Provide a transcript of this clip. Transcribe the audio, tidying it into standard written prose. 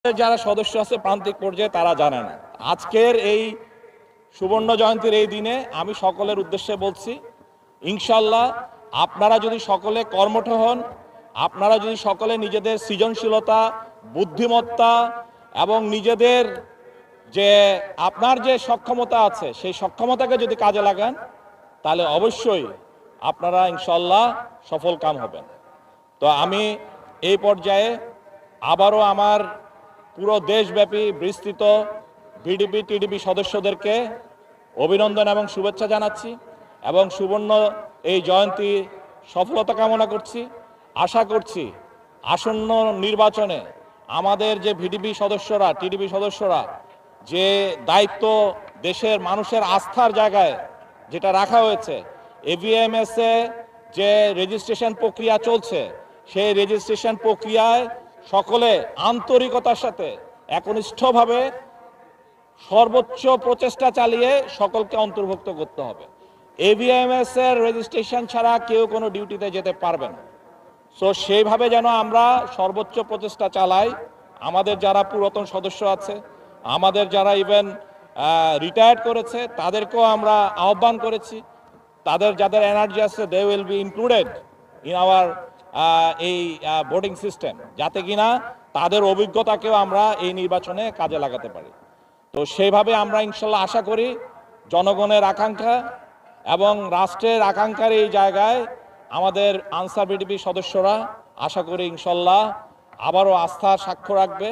যারা সদস্য আছে প্রান্তিক পর্যায়ে তারা জানে না। আজকের এই সুবর্ণ জয়ন্তীর এই দিনে আমি সকলের উদ্দেশ্যে বলছি, ইনশাল্লাহ আপনারা যদি সকলে কর্মঠ হন, আপনারা যদি সকলে নিজেদের সৃজনশীলতা, বুদ্ধিমত্তা এবং নিজেদের যে আপনার যে সক্ষমতা আছে সেই সক্ষমতাকে যদি কাজে লাগান, তাহলে অবশ্যই আপনারা ইনশাল্লাহ সফল কাম হবেন। তো আমি এই পর্যায়ে আবারও আমার পুরো দেশব্যাপী বিস্তৃত ভিডিপি টিডিপি সদস্যদেরকে অভিনন্দন এবং শুভেচ্ছা জানাচ্ছি এবং সুবর্ণ এই জয়ন্তী সফলতা কামনা করছি। আশা করছি আসন্ন নির্বাচনে আমাদের যে ভিডিপি সদস্যরা, টিডিপি সদস্যরা যে দায়িত্ব দেশের মানুষের আস্থার জায়গায় যেটা রাখা হয়েছে, এভিএমএসে যে রেজিস্ট্রেশন প্রক্রিয়া চলছে, সেই রেজিস্ট্রেশন প্রক্রিয়ায় সকলে আন্তরিকতার সাথে একনিষ্ঠভাবে সর্বোচ্চ প্রচেষ্টা চালিয়ে সকলকে অন্তর্ভুক্ত করতে হবে। এভিএমএস এর রেজিস্ট্রেশন ছাড়া কেউ কোনো ডিউটিতে যেতে পারবে না। সো সেইভাবে যেন আমরা সর্বোচ্চ প্রচেষ্টা চালাই। আমাদের যারা পুরাতন সদস্য আছে, আমাদের যারা ইভেন রিটায়ার্ড করেছে, তাদেরকেও আমরা আহ্বান করেছি, তাদের যাদের এনার্জি আছে they will be included in our এই ভোটিং সিস্টেম, যাতে কিনা তাদের অভিজ্ঞতাকেও আমরা এই নির্বাচনে কাজে লাগাতে পারি। তো সেইভাবে আমরা ইনশাল্লাহ আশা করি জনগণের আকাঙ্ক্ষা এবং রাষ্ট্রের আকাঙ্ক্ষার এই জায়গায় আমাদের আনসার ভিডিপি সদস্যরা আশা করি ইনশাল্লাহ আবারও আস্থার সাক্ষ্য রাখবে।